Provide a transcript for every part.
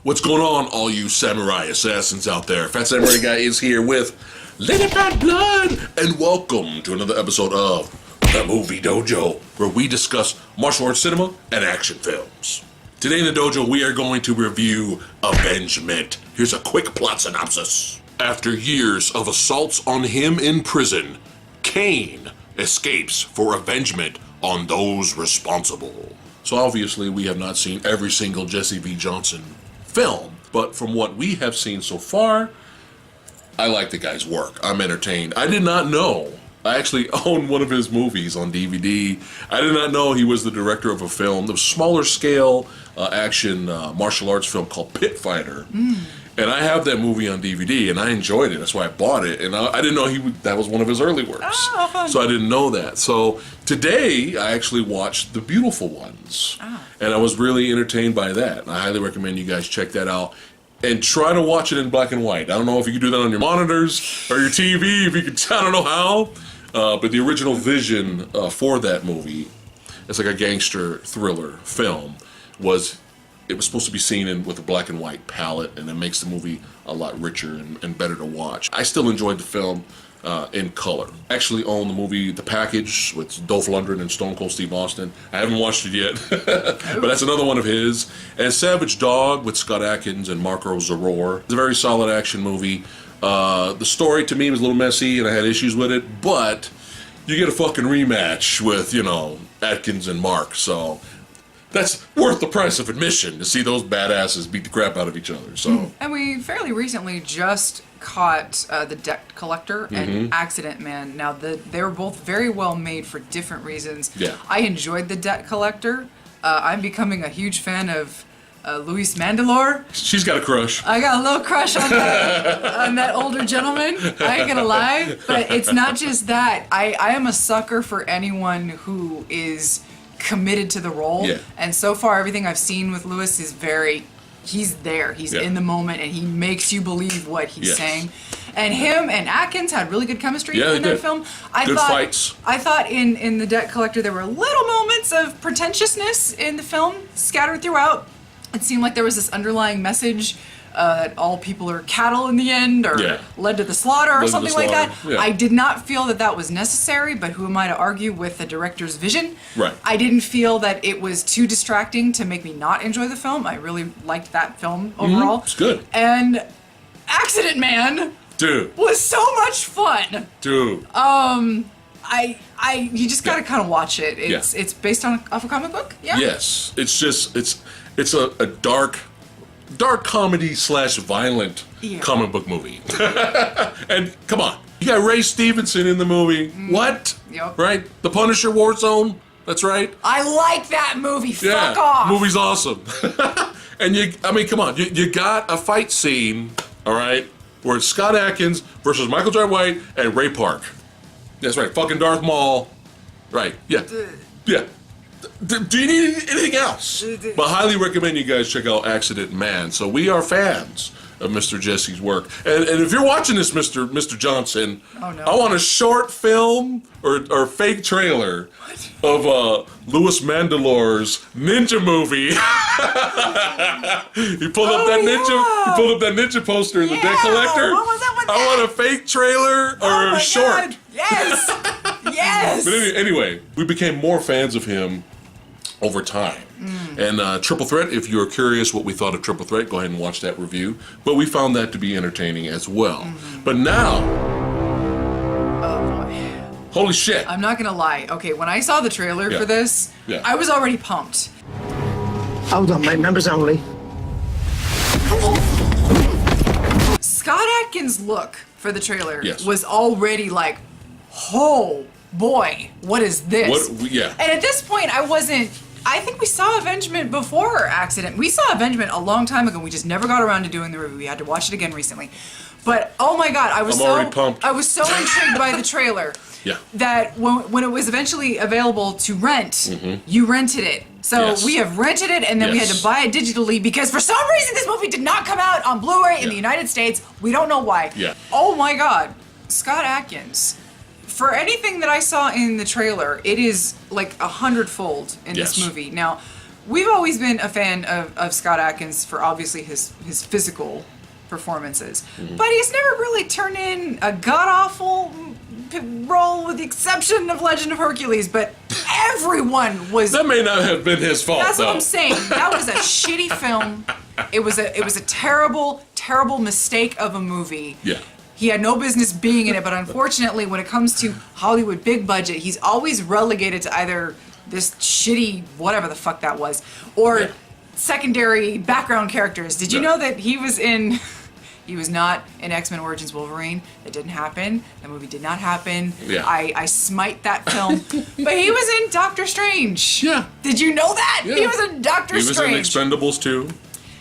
What's going on, all you samurai assassins out there? Fat Samurai Guy is here with Let It Bad Blood, and welcome to another episode of The Movie Dojo, where we discuss martial arts cinema and action films. Today in the dojo, we are going to review Avengement. Here's a quick plot synopsis. After years of assaults on him in prison, Kane escapes for avengement on those responsible. So obviously, we have not seen every single Jesse V. Johnson film, but from what we have seen so far, I like the guy's work. I'm entertained. I did not know. I actually own one of his movies on DVD. I did not know he was the director of a film, the smaller scale action martial arts film called Pit Fighter. And I have that movie on DVD, and I enjoyed it. That's why I bought it. And I didn't know that was one of his early works. Oh, fun. So I didn't know that. So today, I actually watched The Beautiful Ones. Oh. And I was really entertained by that. I highly recommend you guys check that out. And try to watch it in black and white. I don't know if you can do that on your monitors or your TV. If you could, I don't know how. But the original vision for that movie, it's like a gangster thriller film, it was supposed to be seen with a black and white palette, and it makes the movie a lot richer and better to watch. I still enjoyed the film in color. I actually own the movie The Package with Dolph Lundgren and Stone Cold Steve Austin. I haven't watched it yet, but that's another one of his. And Savage Dog with Scott Adkins and Marco Zaror. It's a very solid action movie. The story to me was a little messy, and I had issues with it, but you get a fucking rematch with, Adkins and Mark, so that's worth the price of admission to see those badasses beat the crap out of each other. So, and we fairly recently just caught The Debt Collector and Accident Man. Now, they were both very well made for different reasons. Yeah. I enjoyed The Debt Collector. I'm becoming a huge fan of Luis Mandalore. She's got a crush. I got a little crush on that older gentleman. I ain't gonna lie. But it's not just that. I am a sucker for anyone who is committed to the role. Yeah. And so far, everything I've seen with Lewis is he's there. He's in the moment, and he makes you believe what he's saying. And him and Atkins had really good chemistry in that film. Good fights. I thought in The Debt Collector there were little moments of pretentiousness in the film scattered throughout. It seemed like there was this underlying message that all people are cattle in the end, or led to the slaughter, or something like that. Yeah. I did not feel that was necessary, but who am I to argue with the director's vision? Right. I didn't feel that it was too distracting to make me not enjoy the film. I really liked that film overall. It's good. And Accident Man, dude, was so much fun. Dude. You just gotta kind of watch it. It's based off a comic book. Yeah. Yes. It's a dark comedy / violent comic book movie. And come on, you got Ray Stevenson in the movie. What? Yep. Right? The Punisher Warzone. That's right. I like that movie. Fuck off. Movie's awesome. And come on, you got a fight scene, all right, where it's Scott Adkins versus Michael Jai White and Ray Park. That's right. Fucking Darth Maul. Right. Yeah. Yeah. Do you need anything else? But highly recommend you guys check out Accident Man. So we are fans of Mr. Jesse's work. And if you're watching this, Mr. Johnson, I want a short film or fake trailer of Louis Mandalore's ninja movie. He pulled up that ninja poster in The Debt Collector. What was that one? I want a fake trailer or a short. God. Yes. Yes. But anyway, we became more fans of him over time. And Triple Threat, if you're curious what we thought of Triple Threat, go ahead and watch that review. But we found that to be entertaining as well. But now, oh boy, holy shit. I'm not gonna lie. Okay, when I saw the trailer for this, I was already pumped. Hold on, mate, members only. Scott Adkins' look for the trailer was already like, oh boy, what is this? And at this point, I think we saw Avengement before Accident. We saw Avengement a long time ago. We just never got around to doing the review. We had to watch it again recently. But oh my god, I was already pumped. I was so intrigued by the trailer that when it was eventually available to rent, you rented it. So we have rented it, and then we had to buy it digitally because for some reason this movie did not come out on Blu-ray in the United States. We don't know why. Oh my god, Scott Adkins. For anything that I saw in the trailer, it is like 100-fold in this movie. Now, we've always been a fan of Scott Adkins for obviously his physical performances, but he's never really turned in a god-awful role with the exception of Legend of Hercules, but everyone was... That may not have been his fault, That's though. what I'm saying. That was a shitty film. It was a terrible, terrible mistake of a movie. Yeah. He had no business being in it, but unfortunately, when it comes to Hollywood big budget, he's always relegated to either this shitty, whatever the fuck that was, or secondary background characters. Did you know that he was in... He was not in X-Men Origins Wolverine. That didn't happen. That movie did not happen. Yeah. I smite that film. But he was in Doctor Strange. Yeah. Did you know that? Yeah. He was in Doctor Strange. He was in Expendables too.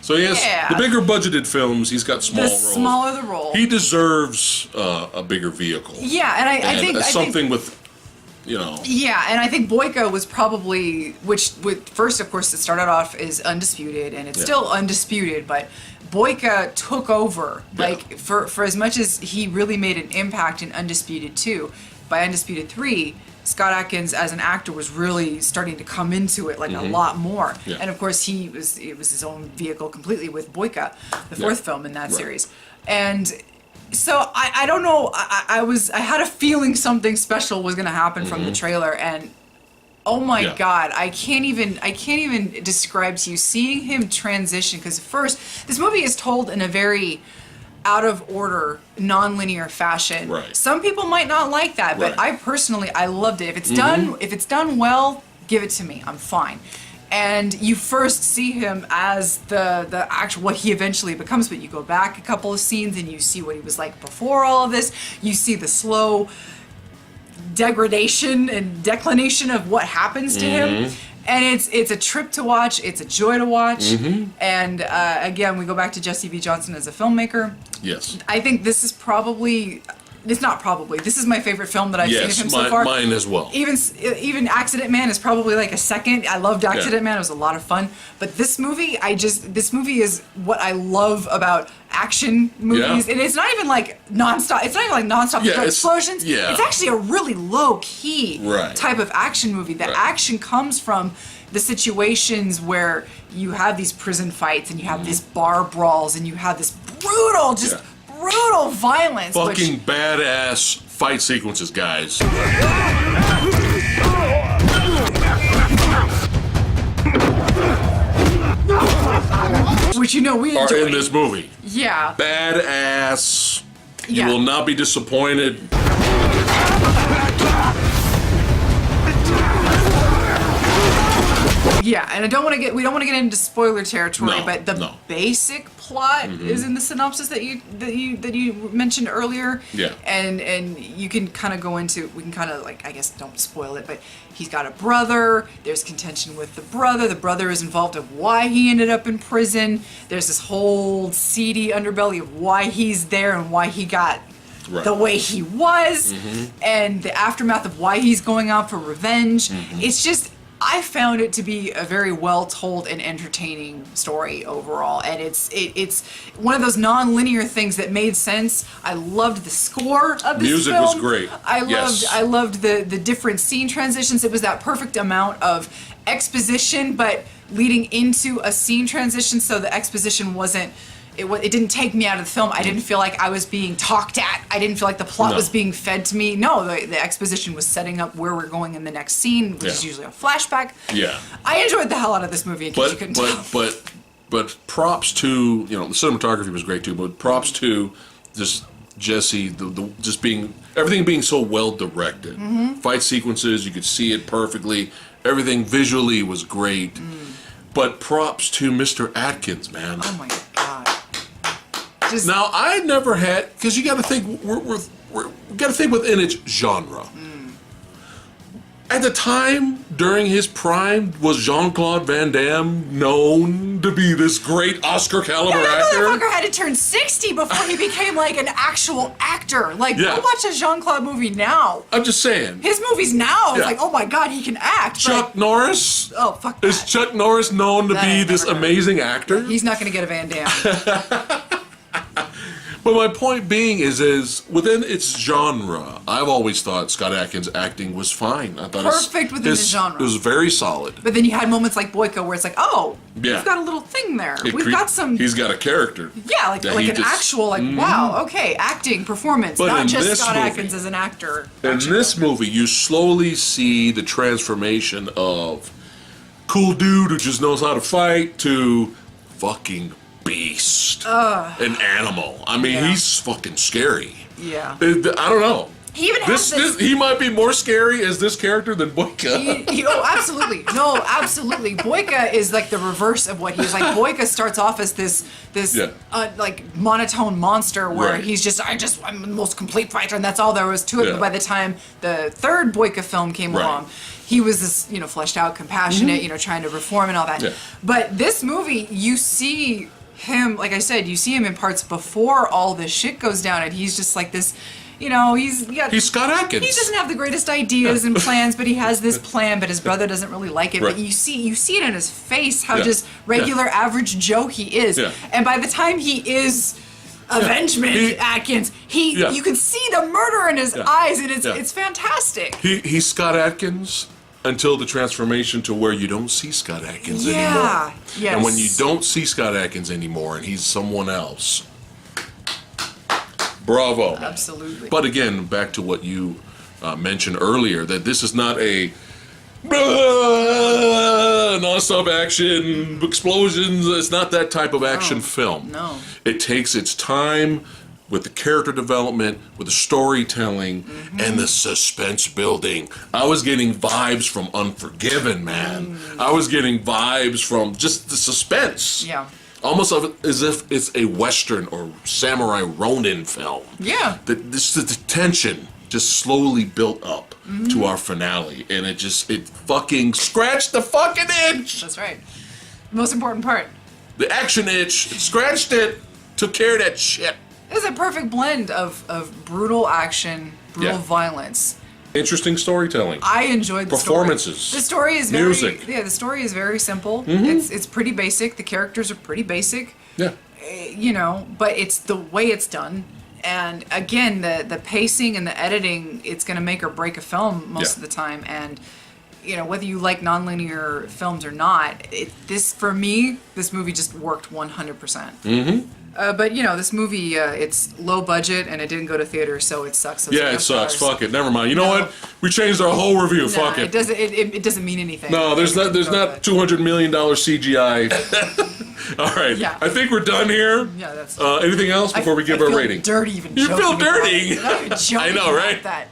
So he has the bigger budgeted films. He's got small roles. The smaller the role. He deserves a bigger vehicle. Yeah, and I think something with, you know. Yeah, and I think Boyka was probably first, of course, it started off as Undisputed, and it's still undisputed, but Boyka took over. Like for as much as he really made an impact in Undisputed 2, by Undisputed 3, Scott Adkins as an actor was really starting to come into it like a lot more. Yeah. And of course it was his own vehicle completely with Boyka, the fourth film in that series. And so I don't know, I had a feeling something special was gonna happen from the trailer, and oh my God, I can't even describe to you seeing him transition, because first, this movie is told in a very out of order, non-linear fashion. Right. Some people might not like that, but I personally, I loved it. If it's done well, give it to me. I'm fine. And you first see him as the actual, what he eventually becomes, but you go back a couple of scenes and you see what he was like before all of this. You see the slow degradation and declination of what happens to him, and it's a trip to watch. It's a joy to watch. And again, we go back to Jesse V. Johnson as a filmmaker. Yes, I think this is probably. It's not probably. This is my favorite film that I've seen of him so far. Mine as well. Even Accident Man is probably like a second. I loved Accident Man. It was a lot of fun. But this movie, this movie is what I love about action movies. And it's not even like nonstop. It's not even like nonstop explosions. It's actually a really low key type of action movie. The action comes from the situations where you have these prison fights and you have these bar brawls and you have this brutal, brutal violence. Fucking badass fight sequences, guys. Which we enjoy. Are in this movie. Yeah. Badass. You will not be disappointed. Yeah, and we don't want to get into spoiler territory, but the basic plot is in the synopsis that you mentioned earlier. Yeah. And you can kind of go into, we can kind of like, I guess don't spoil it, but he's got a brother, there's contention with the brother is involved of why he ended up in prison. There's this whole seedy underbelly of why he's there and why he got the way he was, and the aftermath of why he's going out for revenge. It's just, I found it to be a very well told and entertaining story overall, and it's one of those non-linear things that made sense. I loved the score of this music film. was great. I loved the different scene transitions. It was that perfect amount of exposition, but leading into a scene transition, so the exposition wasn't. It didn't take me out of the film. I didn't feel like I was being talked at. I didn't feel like the plot was being fed to me. No, the exposition was setting up where we're going in the next scene, which is usually a flashback. Yeah. I enjoyed the hell out of this movie, in case you couldn't tell. But props to, the cinematography was great too, but props to just Jesse, just everything being so well directed. Fight sequences, you could see it perfectly. Everything visually was great. But props to Mr. Adkins, man. Oh my God. Now, I never had, because you got to think, we got to think within its genre. At the time, during his prime, was Jean-Claude Van Damme known to be this great Oscar caliber actor? That motherfucker had to turn 60 before he became like an actual actor. Like, go watch a Jean-Claude movie now. I'm just saying. His movies now, it's like, oh my God, he can act. Chuck Norris? Oh, fuck that. Is Chuck Norris known to be this amazing actor? He's not going to get a Van Damme. But my point being is within its genre, I've always thought Scott Adkins' acting was fine. I thought perfect within the genre. It was very solid. But then you had moments like Boyka where it's like, oh, we've got a little thing there. We've got some. He's got a character. Yeah, like an actual wow, okay, acting, performance, but not just Scott Adkins as an actor. In this movie, you slowly see the transformation of cool dude who just knows how to fight to fucking beast, an animal. I mean, he's fucking scary. Yeah. I don't know. He even has this. He might be more scary as this character than Boyka. Oh, absolutely. No, absolutely. Boyka is like the reverse of what he is. Like Boyka starts off as this like monotone monster where he's just I'm the most complete fighter and that's all there was to it. But by the time the third Boyka film came along, he was this, fleshed out, compassionate, trying to reform and all that. Yeah. But this movie, you see him, like I said, you see him in parts before all this shit goes down, and he's just like this, he's Scott Adkins. He doesn't have the greatest ideas and plans, but he has this plan, but his brother doesn't really like it. Right. But you see it in his face how just regular average Joe he is. Yeah. And by the time he is Avengement Adkins, you can see the murder in his eyes, and it's fantastic. He's Scott Adkins until the transformation to where you don't see Scott Adkins anymore. Yes. And when you don't see Scott Adkins anymore and he's someone else, bravo. Absolutely. But again, back to what you mentioned earlier, that this is not a non-stop action, explosions. It's not that type of action film. No. It takes its time with the character development, with the storytelling, and the suspense building. I was getting vibes from Unforgiven, man. I was getting vibes from just the suspense. Yeah. Almost as if it's a Western or Samurai Ronin film. Yeah. The tension just slowly built up to our finale, and it fucking scratched the fucking itch. That's right. The most important part. The action itch, it scratched it, took care of that shit. It's a perfect blend of brutal action, brutal violence. Interesting storytelling. I enjoyed the performances. Story. The story is music. The story is very simple. It's pretty basic. The characters are pretty basic. Yeah. But it's the way it's done. And again, the pacing and the editing, it's going to make or break a film most of the time. And whether you like nonlinear films or not, for me, this movie just worked 100%. But this movie, it's low budget and it didn't go to theaters, so it sucks. So it sucks. Fuck it. Never mind. You know what? We changed our whole review. Fuck it. It doesn't mean anything. No, there's not $200 million CGI. All right. Yeah. I think we're done here. Yeah, that's. Anything else before we give our rating? Dirty even. You feel dirty. I know, right? That.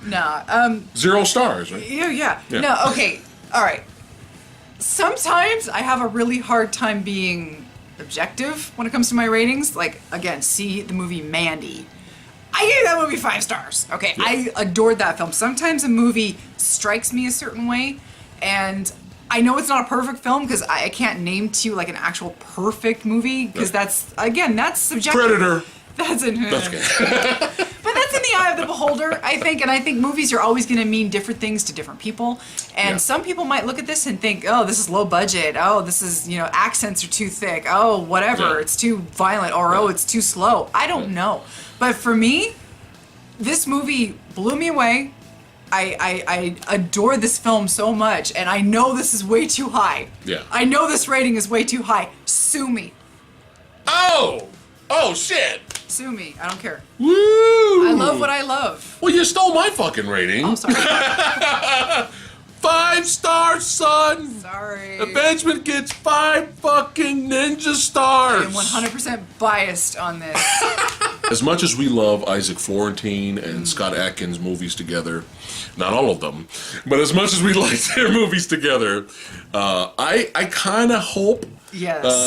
No. 0 stars, right? Yeah. No. Okay. All right. Sometimes I have a really hard time being objective when it comes to my ratings. Like, again, see the movie Mandy. I gave that movie 5 stars. Okay, yeah. I adored that film. Sometimes a movie strikes me a certain way, and I know it's not a perfect film because I can't name to you like an actual perfect movie because that's subjective. Predator. That's okay. But that's in the eye of the beholder, I think. And I think movies are always going to mean different things to different people. And some people might look at this and think, oh, this is low budget. Oh, this is, accents are too thick. Oh, whatever. It's too violent. Or, oh, it's too slow. I don't know. But for me, this movie blew me away. I adore this film so much. And I know this is way too high. Yeah. I know this rating is way too high. Sue me. Oh, shit. Sue me. I don't care. Woo! I love what I love. Well, you stole my fucking rating. Oh, sorry. 5 stars, son. Sorry. Avengement gets 5 fucking ninja stars. I am 100% biased on this. As much as we love Isaac Florentine and Scott Adkins movies together, not all of them, but as much as we like their movies together, I kind of hope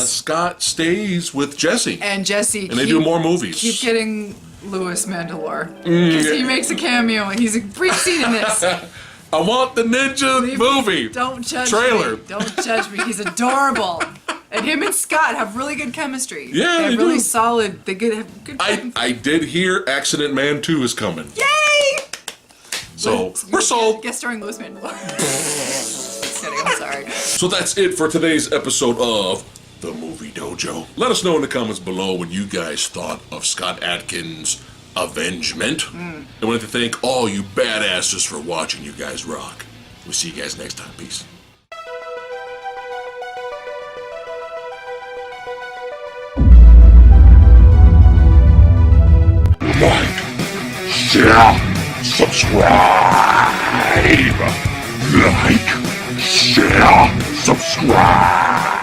Scott stays with Jesse. And Jesse. And they do more movies. Keep getting Louis Mandalore. Because he makes a cameo and he's a brief scene in this. I want the ninja movie. Don't judge trailer. me. Don't judge me. He's adorable. And him and Scott have really good chemistry. Yeah, they have they really do. solid. They have good. I did hear Accident Man 2 is coming. Yay! So we're sold. Guest starring Louis Mandalore. Just kidding. I'm sorry. So that's it for today's episode of the movie Dojo. Let us know in the comments below what you guys thought of Scott Adkins' Avengement. And I wanted to thank all you badasses for watching. You guys rock. We'll see you guys next time. Peace. Like, share, subscribe. Like, share, subscribe.